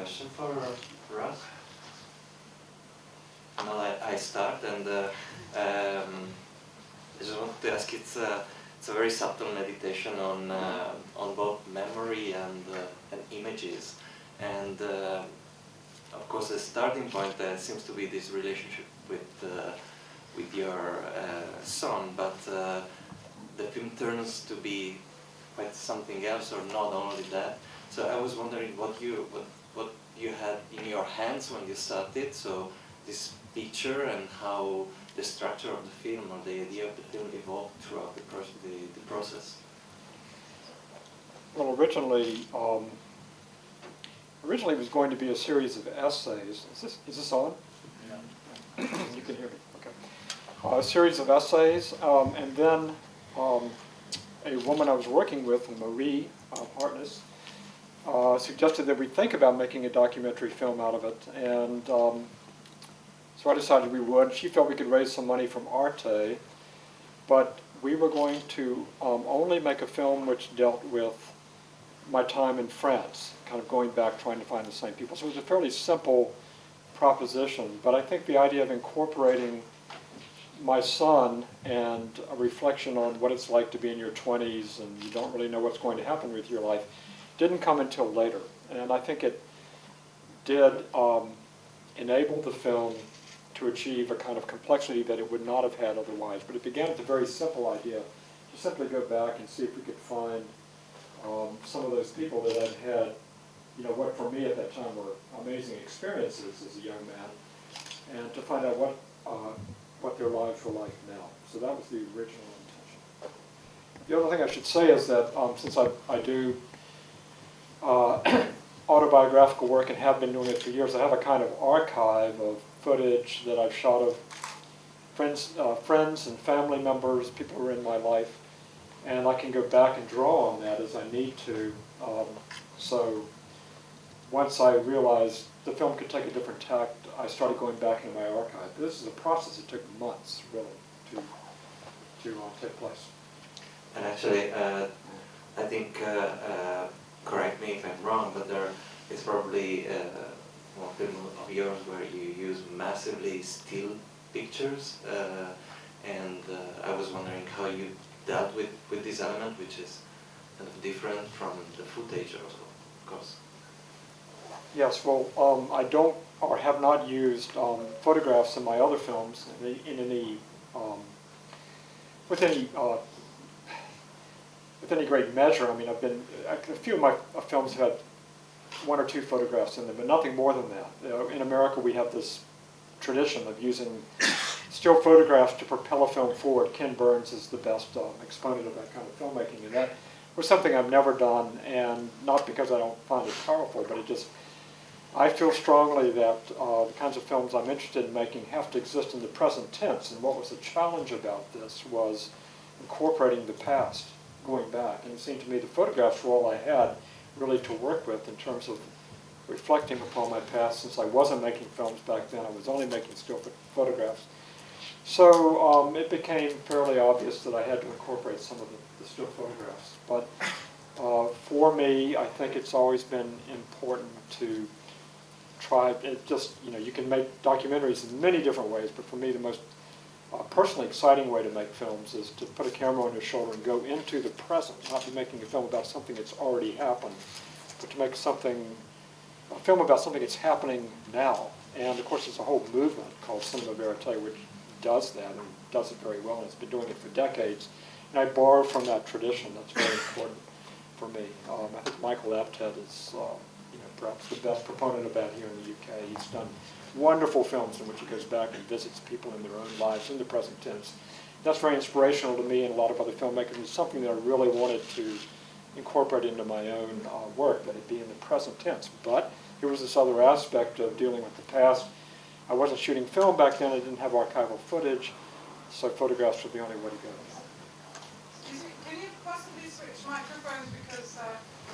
question for Ross. Well, I start, and I just wanted to ask. It's a very subtle meditation on both memory and images, and of course the starting point seems to be this relationship with your son, but the film turns to be quite something else, or not only that. So I was wondering what you had in your hands when you started. So this picture, and how the structure of the film or the idea of the film evolved throughout the process. Well, originally it was going to be a series of essays. Is this on? Yeah. You can hear me. Okay. A series of essays, and then a woman I was working with, Marie Hartness, suggested that we think about making a documentary film out of it, and so I decided we would. She felt we could raise some money from Arte, but we were going to only make a film which dealt with my time in France, kind of going back trying to find the same people. So it was a fairly simple proposition, but I think the idea of incorporating my son and a reflection on what it's like to be in your 20s and you don't really know what's going to happen with your life didn't come until later. And I think it did enable the film to achieve a kind of complexity that it would not have had otherwise. But it began with a very simple idea, to simply go back and see if we could find some of those people that I'd had, what for me at that time were amazing experiences as a young man, and to find out what their lives were like now. So that was the original intention. The other thing I should say is that since I do autobiographical work and have been doing it for years, I have a kind of archive of footage that I've shot of friends and family members, people who are in my life, and I can go back and draw on that as I need to. So once I realized the film could take a different tact, I started going back into my archive. This is a process that took months, really, to take place. And actually, I think, correct me if I'm wrong, but there is probably one film of yours where you use massively still pictures, and I was wondering how you dealt with this element, which is kind of different from the footage also, of course. Yes, well, I don't or have not used photographs in my other films with any great measure. I mean, a few of my films have had one or two photographs in them, but nothing more than that. In America, we have this tradition of using still photographs to propel a film forward. Ken Burns is the best exponent of that kind of filmmaking, and that was something I've never done, and not because I don't find it powerful, but I feel strongly that the kinds of films I'm interested in making have to exist in the present tense, and what was the challenge about this was incorporating the past, going back, and it seemed to me the photographs were all I had really to work with in terms of reflecting upon my past. Since I wasn't making films back then, I was only making still photographs. So it became fairly obvious that I had to incorporate some of the still photographs. But for me, I think it's always been important to try, you can make documentaries in many different ways, but for me the most personally exciting way to make films is to put a camera on your shoulder and go into the present, not be making a film about something that's already happened, but to make a film about something that's happening now. And of course there's a whole movement called cinema verite which does that and does it very well, and it's been doing it for decades. And I borrow from that tradition. That's very important for me. I think Michael Apted is perhaps the best proponent of that here in the UK. He's done wonderful films in which he goes back and visits people in their own lives in the present tense. That's very inspirational to me and a lot of other filmmakers. It's something that I really wanted to incorporate into my own work, that it be in the present tense. But here was this other aspect of dealing with the past. I wasn't shooting film back then. I didn't have archival footage, so photographs were the only way to go. Excuse me, can you possibly switch microphones because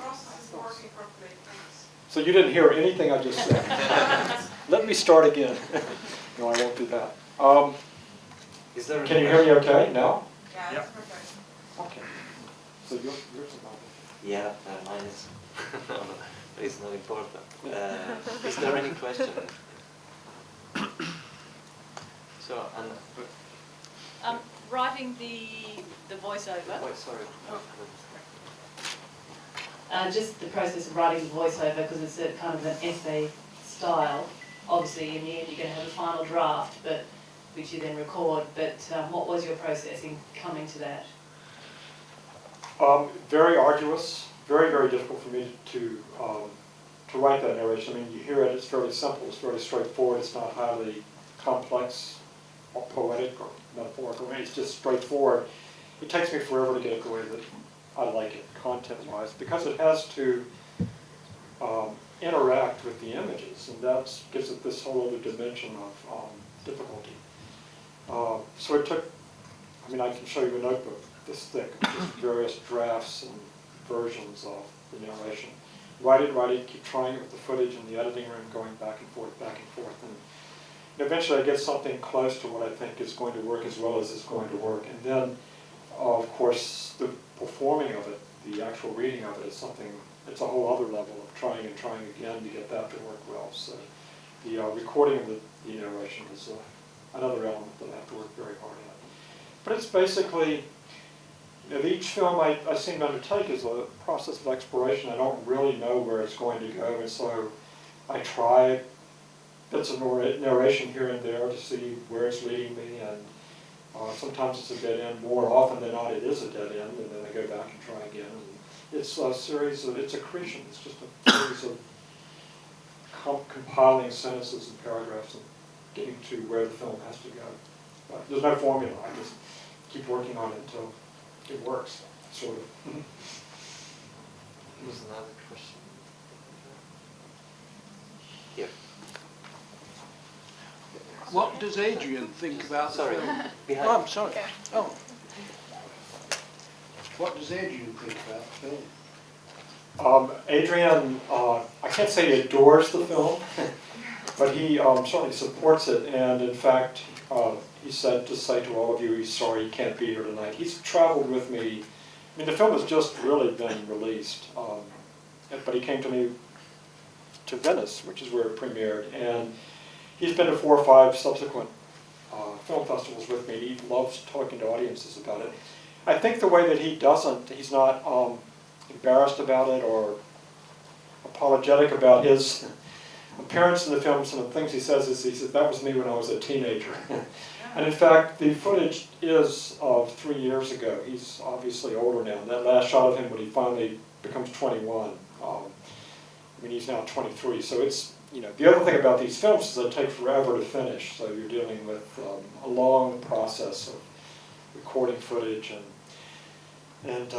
Ross isn't working properly, thanks. So you didn't hear anything I just said. Let me start again. No, I won't do that. Can you hear me okay now? Yeah, that's perfect. Okay. So yours is mine. Yeah, mine is. It's not important. Is there any question? So, Writing the voiceover. Wait, sorry. Just the process of writing the voiceover, because it's a kind of an essay style. Obviously, in the end, you're going to have a final draft, but which you then record. But what was your process in coming to that? Very arduous, very, very difficult for me to write that narration. I mean, you hear it, it's fairly simple, it's fairly straightforward, it's not highly complex or poetic or metaphorical, it's just straightforward. It takes me forever to get it the way that I like it, content-wise, because it has to interact with the images, and that gives it this whole other dimension of difficulty. So it took, I mean, I can show you a notebook this thick, just various drafts and versions of the narration. Write it, keep trying it with the footage in the editing room, going back and forth, and eventually I get something close to what I think is going to work as well as it's going to work. And then, of course, the performing of it, the actual reading of it is something, it's a whole other level of trying and trying again to get that to work well. So the recording of the narration is another element that I have to work very hard at. But it's basically, each film I seem to undertake is a process of exploration. I don't really know where it's going to go, and so I try bits of narration here and there to see where it's leading me, and sometimes it's a dead end. More often than not, it is a dead end, and then I go back and try again. And it's a series of, it's accretion. It's just a series of compiling sentences and paragraphs and getting to where the film has to go. But there's no formula. I just keep working on it until it works, sort of. Here's another question. Here. What does Adrian think about the Sorry, film? behind. Oh, I'm sorry. Oh. What does Adrian think about the film? Adrian, I can't say he adores the film, but he certainly supports it, and in fact, he said to say to all of you he's sorry he can't be here tonight. He's traveled with me. I mean, the film has just really been released, but he came to me to Venice, which is where it premiered, and he's been to 4 or 5 subsequent film festivals with me. He loves talking to audiences about it. I think the way that he doesn't, he's not embarrassed about it or apologetic about his appearance in the film. Some of the things he says is, he says, that was me when I was a teenager. And in fact, the footage is of 3 years ago. He's obviously older now. And that last shot of him when he finally becomes 21, I mean, he's now 23. So it's, you know, the other thing about these films is they take forever to finish. So you're dealing with a long process of recording footage and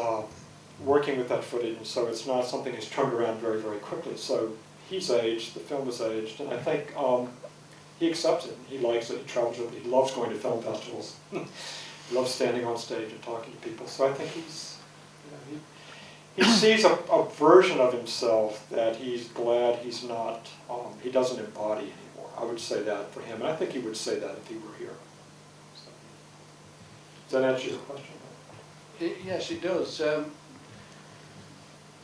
working with that footage. And so it's not something that's turned around very, very quickly. So he's aged, the film is aged, and I think he accepts it. He likes it, he travels with it, he loves going to film festivals. He loves standing on stage and talking to people. So I think he's, you know, he sees a version of himself that he's glad he's not, he doesn't embody anymore. I would say that for him, and I think he would say that if he were here. So, does that answer your question? Yes, it does.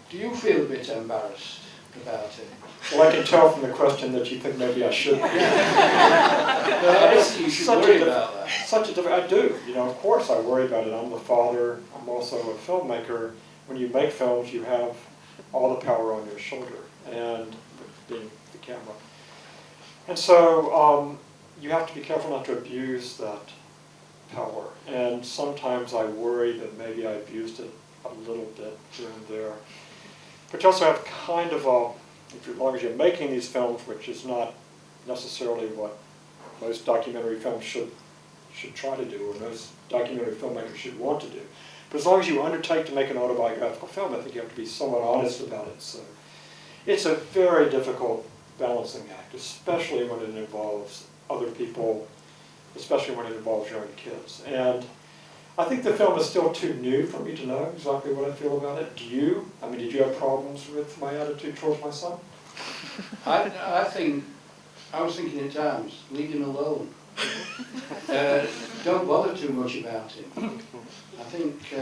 Do you feel a bit embarrassed about it? Well, I can tell from the question that you think maybe I should. Well, I don't think you should worry about that. I do. You know, of course I worry about it. I'm the father. I'm also a filmmaker. When you make films, you have all the power on your shoulder, and being the camera. And so you have to be careful not to abuse that power. And sometimes I worry that maybe I abused it a little bit here and there. But you also have kind of a, as long as you're making these films, which is not necessarily what most documentary films should try to do, or most documentary filmmakers should want to do. But as long as you undertake to make an autobiographical film, I think you have to be somewhat honest about it. So it's a very difficult balancing act, especially when it involves other people, especially when it involves your own kids. And I think the film is still too new for me to know exactly what I feel about it. Do you? I mean, did you have problems with my attitude towards my son? I was thinking at times, leave him alone. Don't bother too much about him. I think,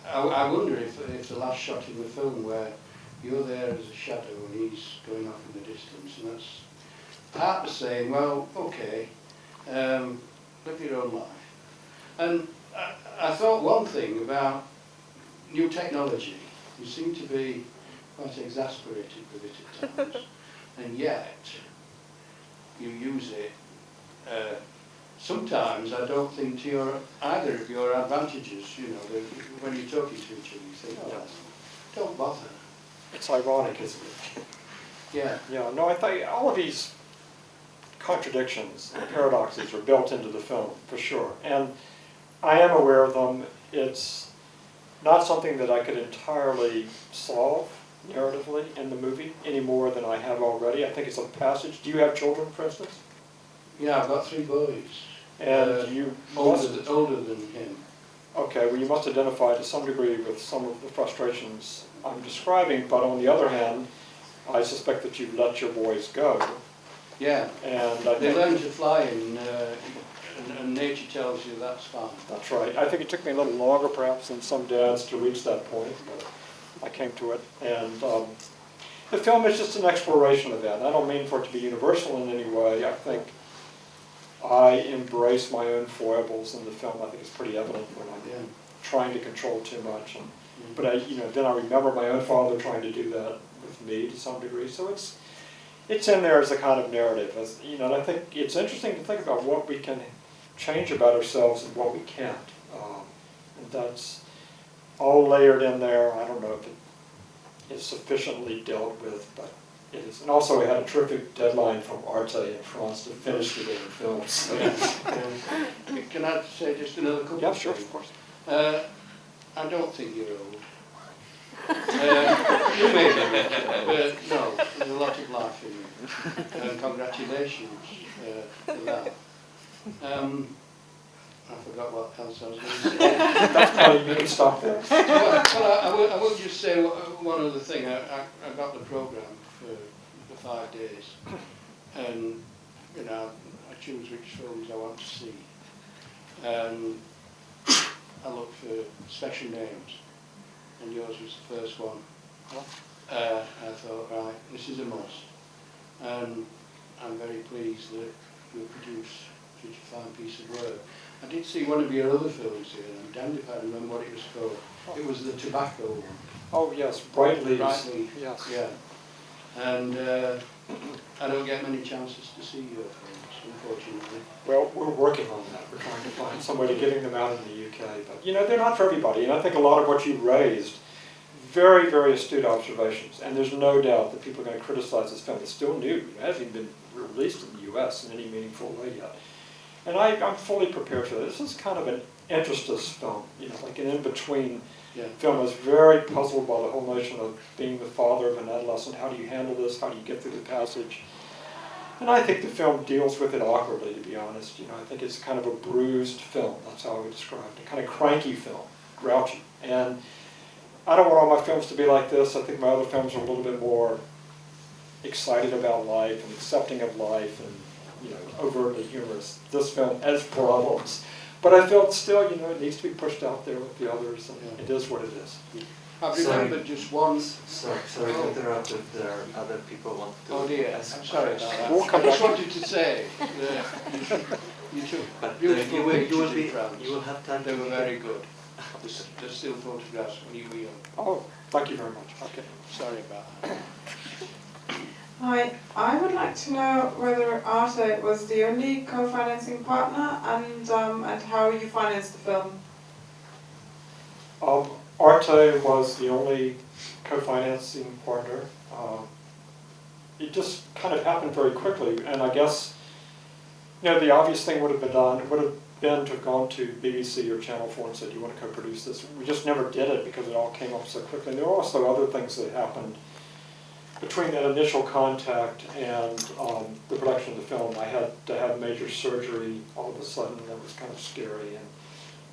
I wonder if the last shot in the film where you're there as a shadow and he's going off in the distance, and that's part of saying, well, okay, live your own life. And I thought one thing about new technology, you seem to be quite exasperated with it at times, and yet you use it. Sometimes I don't think to either of your advantages, you know, when you're talking to each other, you think, oh, don't bother. It's ironic, isn't it? Yeah. Yeah, no, I think all of these contradictions and paradoxes are built into the film, for sure. And I am aware of them. It's not something that I could entirely solve narratively in the movie any more than I have already. I think it's a passage. Do you have children, for instance? Yeah, I've got 3 boys. And you older than him. Okay, well you must identify to some degree with some of the frustrations I'm describing, but on the other hand, I suspect that you've let your boys go. Yeah, and they learn to fly and nature tells you that's fine. That's right. I think it took me a little longer perhaps than some dads to reach that point, but I came to it. And the film is just an exploration of that. And I don't mean for it to be universal in any way. I think I embrace my own foibles in the film. I think it's pretty evident when I'm trying to control too much. And, but then I remember my own father trying to do that with me to some degree. So it's in there as a kind of narrative, and I think it's interesting to think about what we can change about ourselves and what we can't. And that's all layered in there. I don't know if it is sufficiently dealt with, but it is. And also we had a terrific deadline from Arte in France to finish the damn film. So. Can I say just another couple Yeah, of sure, things? of course. I don't think you're old. You may be, but no, there's a lot of life in you. And congratulations for that. I forgot what else I was going to say. That's probably, you can stop there. Well, I will just say one other thing. I got the programme for 5 days, and I choose which films I want to see, and I look for special names, and yours was the first one. I thought, right, this is a must, and I'm very pleased that you produced such a fine piece of work. I did see one of your other films here, and I'm damned if I remember what it was called. It was the tobacco one. Oh yes, Bright Leaves. Bright Leaves. Yes. Yeah. And I don't get many chances to see your films, unfortunately. Well, we're working on that. We're trying to find some way to getting them out in the UK. But they're not for everybody. And I think a lot of what you raised, very, very astute observations. And there's no doubt that people are going to criticize this film. It's still new. It hasn't even been released in the US in any meaningful way yet. And I'm fully prepared for this. This is kind of an interstice film, like an in-between film. I was very puzzled by the whole notion of being the father of an adolescent. How do you handle this? How do you get through the passage? And I think the film deals with it awkwardly, to be honest. I think it's kind of a bruised film. That's how I would describe it. A kind of cranky film, grouchy. And I don't want all my films to be like this. I think my other films are a little bit more excited about life and accepting of life and overtly humorous. This film has problems. But I felt still, it needs to be pushed out there with the others, and it is what it is. I've remembered just one... Sorry to interrupt if there are other people want to... Oh dear, ask I'm sorry questions. about that. I just wanted to say that you took But beautiful pictures in you France. will have time They to... were very good. They're still photographs when you were young. Oh, thank you very much. Okay. Sorry about that. Hi, I would like to know whether Arte was the only co-financing partner and how you financed the film. Arte was the only co-financing partner. It just kind of happened very quickly, and I guess the obvious thing would have been to have gone to BBC or Channel 4 and said, "Do you want to co-produce this?" We just never did it because it all came up so quickly. And there were also other things that happened between that initial contact and the production of the film. I had to have major surgery all of a sudden. That was kind of scary, and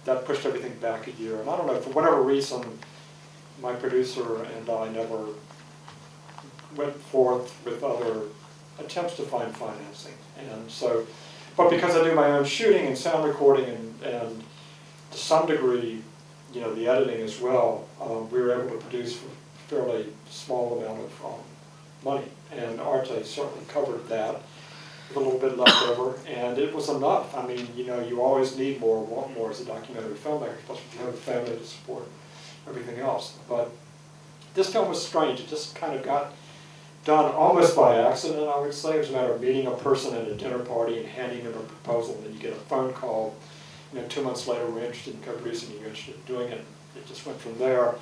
that pushed everything back a year. And I don't know, for whatever reason, my producer and I never went forth with other attempts to find financing. And so, but because I do my own shooting and sound recording and to some degree, the editing as well, we were able to produce fairly small amount of money, and Arte certainly covered that with a little bit left over, and it was enough. I mean, you know, you always need more, want more as a documentary filmmaker, especially if you have a family to support everything else. But this film was strange. It just kind of got done almost by accident, I would say. It was a matter of meeting a person at a dinner party and handing them a proposal, and then you get a phone call, you know, 2 months later, we're interested in co-producing, you're interested in doing it. It just went from there.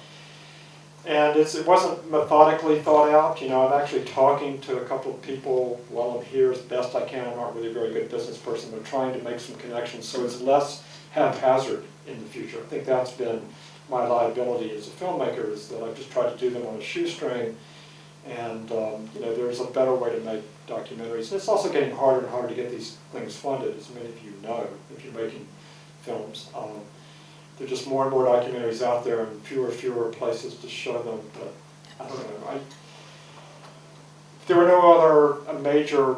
And it wasn't methodically thought out. You know, I'm actually talking to a couple of people while I'm here as best I can. I'm not really a very good business person, but trying to make some connections so it's less haphazard in the future. I think that's been my liability as a filmmaker, is that I've just tried to do them on a shoestring. And you know, there's a better way to make documentaries. And it's also getting harder and harder to get these things funded, as many of you know, if you're making films. There are just more and more documentaries out there and fewer places to show them. But I don't know. If there were no other major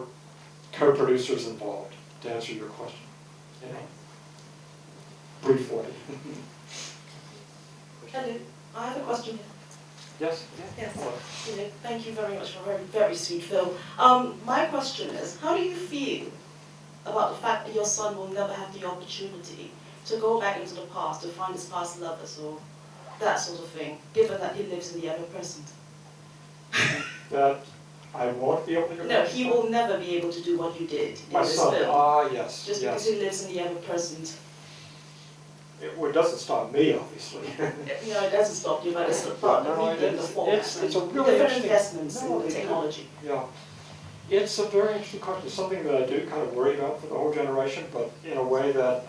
co-producers involved, to answer your question, you know, briefly. Hello, I have a question. Yes? Yes. You know, thank you very much for a very, very sweet film. My question is, how do you feel about the fact that your son will never have the opportunity to go back into the past, to find his past lovers or that sort of thing, given that he lives in the ever-present? That I won't be able to go No, back? he will never be able to do what you did in My this son, film. yes. Just because he lives in the ever-present. It doesn't stop me, obviously. You know, it doesn't stop you, but it's the part of medium, the format, it's a really different interesting investments in the technology. Yeah. It's a very interesting question. It's something that I do kind of worry about for the whole generation, but in a way that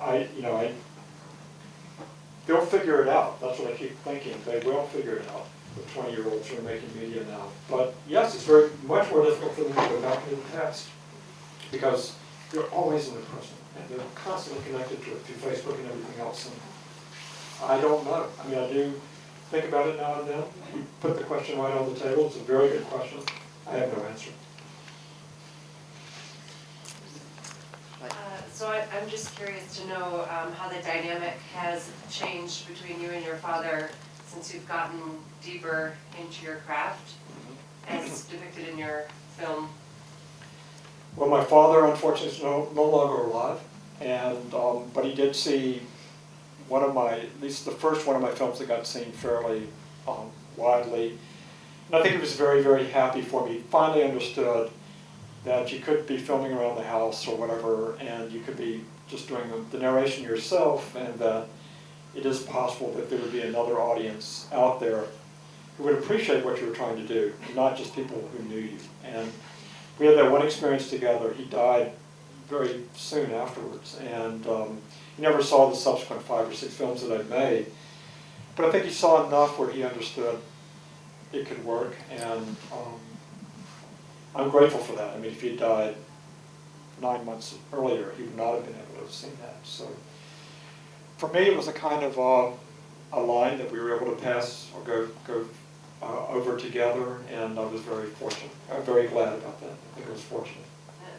they'll figure it out. That's what I keep thinking. They will figure it out, the 20-year-olds who are making media now. But yes, it's very much more difficult for them to go back into the past, because they're always in the present, and they're constantly connected to it through Facebook and everything else. And I don't know. I mean, I do think about it now and then. You put the question right on the table. It's a very good question. I have no answer. So I'm just curious to know how the dynamic has changed between you and your father since you've gotten deeper into your craft, as depicted in your film. Well, my father, unfortunately, is no longer alive, and but he did see one of my, at least the first one of my films that got seen fairly widely. And I think he was very, very happy for me. He finally understood that you could be filming around the house or whatever, and you could be just doing the narration yourself, and that it is possible that there would be another audience out there who would appreciate what you were trying to do, not just people who knew you. And we had that one experience together. He died very soon afterwards, and he never saw the subsequent 5 or 6 films that I'd made. But I think he saw enough where he understood it could work, and I'm grateful for that. I mean, if he had died 9 months earlier, he would not have been able to have seen that. So for me, it was a kind of a line that we were able to pass or go over together, and I was very fortunate. I'm very glad about that. I think it was fortunate.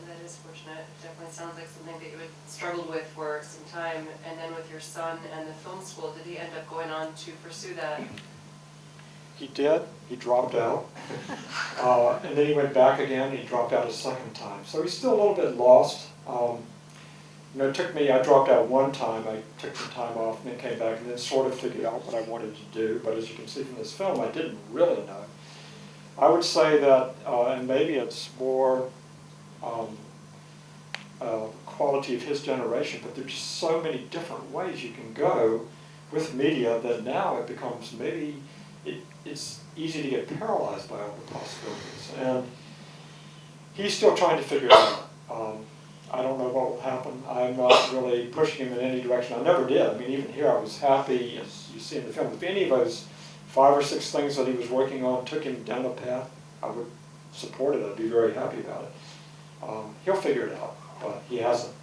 That is fortunate. It definitely sounds like something that you had struggled with for some time. And then with your son and the film school, did he end up going on to pursue that? He did. He dropped out. And then he went back again, and he dropped out a second time. So he's still a little bit lost. You know, it took me, I dropped out one time, I took some time off and then came back and then sort of figured out what I wanted to do. But as you can see from this film, I didn't really know. I would say that, and maybe it's more quality of his generation, but there's just so many different ways you can go with media that now it becomes maybe, it's easy to get paralyzed by all the possibilities. And he's still trying to figure it out. I don't know what will happen. I'm not really pushing him in any direction. I never did. I mean, even here I was happy, as you see in the film, if any of those 5 or 6 things that he was working on took him down a path, I would support it. I'd be very happy about it. He'll figure it out, but he hasn't.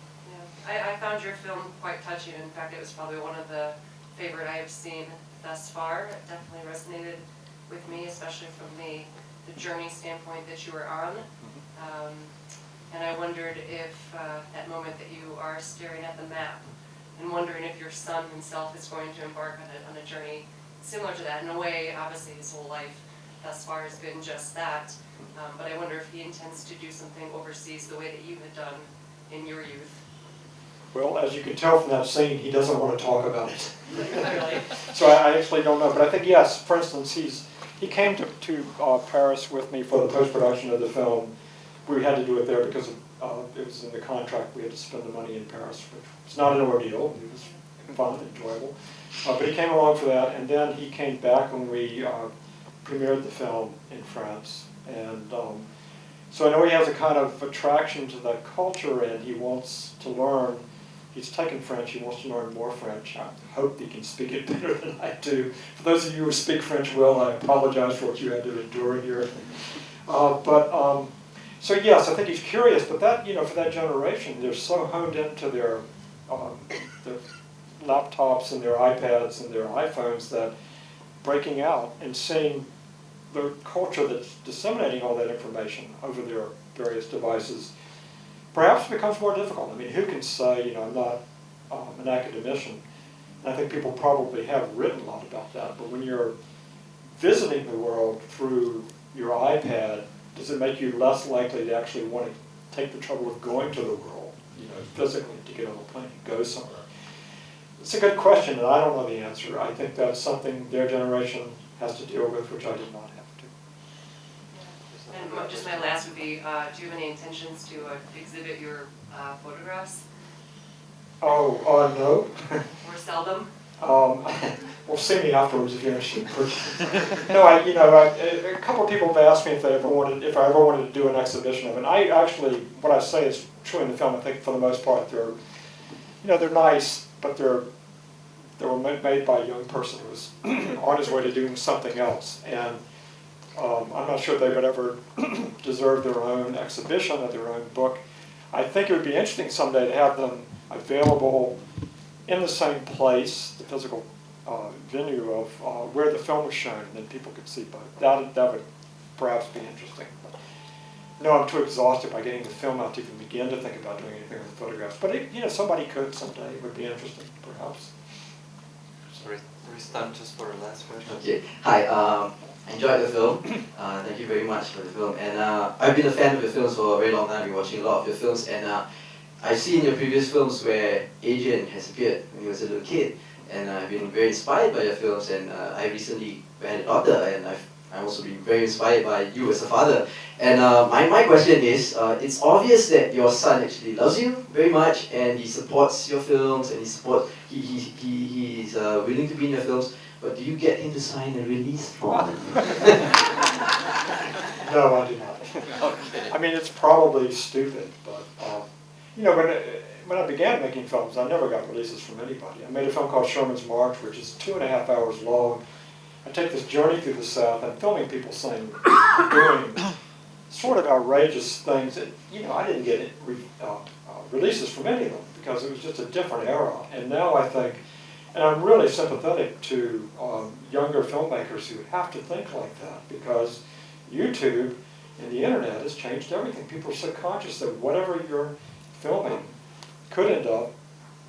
Yeah, I found your film quite touching. In fact, it was probably one of the favorite I have seen thus far. It definitely resonated with me, especially from the journey standpoint that you were on. And I wondered if that moment that you are staring at the map and wondering if your son himself is going to embark on a journey similar to that. In a way, obviously his whole life thus far has been just that. But I wonder if he intends to do something overseas the way that you had done in your youth. Well, as you can tell from that scene, he doesn't want to talk about it. Really? So I actually don't know, but I think yes. For instance, he came to Paris with me for the post-production of the film. We had to do it there because it was in the contract. We had to spend the money in Paris, which was not an ordeal. It was fun and enjoyable. But he came along for that, and then he came back when we premiered the film in France. And so I know he has a kind of attraction to that culture, and he wants to learn. He's taken French. He wants to learn more French. I hope he can speak it better than I do. For those of you who speak French well, I apologize for what you had to endure here. So yes, I think he's curious. But that, for that generation, they're so honed into their laptops and their iPads and their iPhones that breaking out and seeing the culture that's disseminating all that information over their various devices perhaps becomes more difficult. I mean, who can say, I'm not an academician. And I think people probably have written a lot about that. But when you're visiting the world through your iPad, does it make you less likely to actually want to take the trouble of going to the world, physically, to get on a plane and go somewhere? It's a good question, and I don't know the answer. I think that's something their generation has to deal with, which I did not have to. And just my last would be, do you have any intentions to exhibit your photographs? Oh, no. Or sell them? Well, see me afterwards if you're interested. No, a couple of people have asked me if I ever wanted to do an exhibition of it. And I actually, what I say is true in the film. I think for the most part they're nice, but they were made by a young person who was on his way to doing something else. And I'm not sure they would ever deserve their own exhibition or their own book. I think it would be interesting someday to have them available in the same place, the physical venue of where the film was shown, and then people could see both. That would perhaps be interesting. But, no, I'm too exhausted by getting the film out to even begin to think about doing anything with the photographs. But somebody could someday. It would be interesting, perhaps. Sorry, it's time just for a last question. Okay. Hi. I enjoyed the film. Thank you very much for the film. And I've been a fan of your films for a very long time. I've been watching a lot of your films, and I've seen your previous films where Adrian has appeared when he was a little kid, and I've been very inspired by your films. And I recently had a daughter, and I've also been very inspired by you as a father. And my question is, it's obvious that your son actually loves you very much, and he supports your films, and he's willing to be in your films. But do you get him to sign a release form? No, I do not. Okay. I mean, it's probably stupid, but when I began making films, I never got releases from anybody. I made a film called Sherman's March, which is 2.5 hours long. I take this journey through the South. I'm filming people doing sort of outrageous things. And, I didn't get releases from any of them because it was just a different era. And now I think, and I'm really sympathetic to younger filmmakers who have to think like that, because YouTube and the internet has changed everything. People are so conscious that whatever you're filming could end up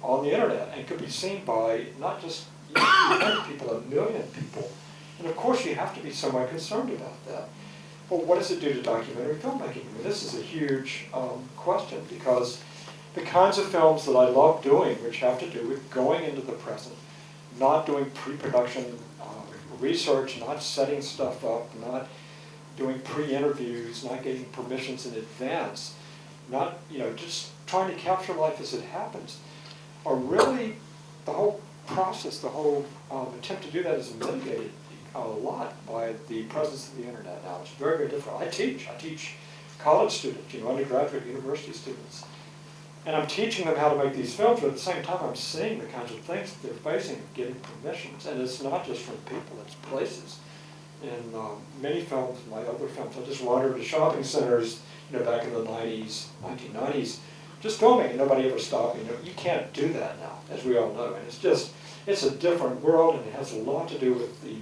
on the internet and could be seen by not just 100 people, 1 million people. And of course you have to be somewhat concerned about that. Well, what does it do to documentary filmmaking? I mean, this is a huge question, because the kinds of films that I love doing, which have to do with going into the present, not doing pre-production research, not setting stuff up, not doing pre-interviews, not getting permissions in advance, not, just trying to capture life as it happens, are really, the whole process, the whole attempt to do that is mitigated a lot by the presence of the internet now. It's very, very different. I teach college students, undergraduate university students. And I'm teaching them how to make these films, but at the same time I'm seeing the kinds of things that they're facing, getting permissions. And it's not just from people, it's places. In many films, my other films, I just wandered to shopping centers, back in the 90s, 1990s, just filming, and nobody ever stopped me. You can't do that now, as we all know. And it's a different world, and it has a lot to do with the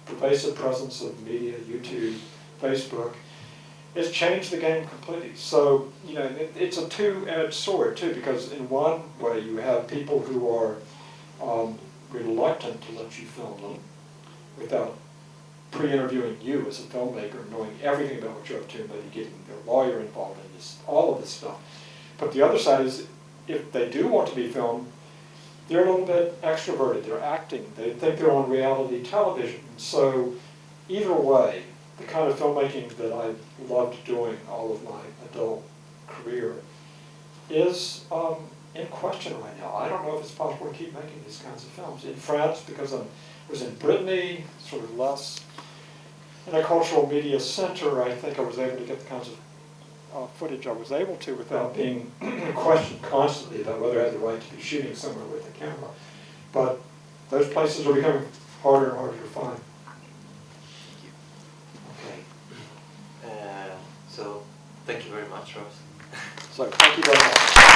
pervasive presence of media, YouTube, Facebook. It's changed the game completely. So, it's a two-edged sword, too, because in one way you have people who are reluctant to let you film them without pre-interviewing you as a filmmaker, knowing everything about what you're up to, maybe getting their lawyer involved in this, all of this stuff. But the other side is, if they do want to be filmed, they're a little bit extroverted, they're acting, they think they're on reality television. So either way, the kind of filmmaking that I loved doing all of my adult career is in question right now. I don't know if it's possible to keep making these kinds of films. In France, because I was in Brittany, sort of less in a cultural media center, I think I was able to get the kinds of footage I was able to without being questioned constantly about whether I had the right to be shooting somewhere with a camera. But those places are becoming harder and harder to find. Okay. So thank you very much, Ross. So thank you very much.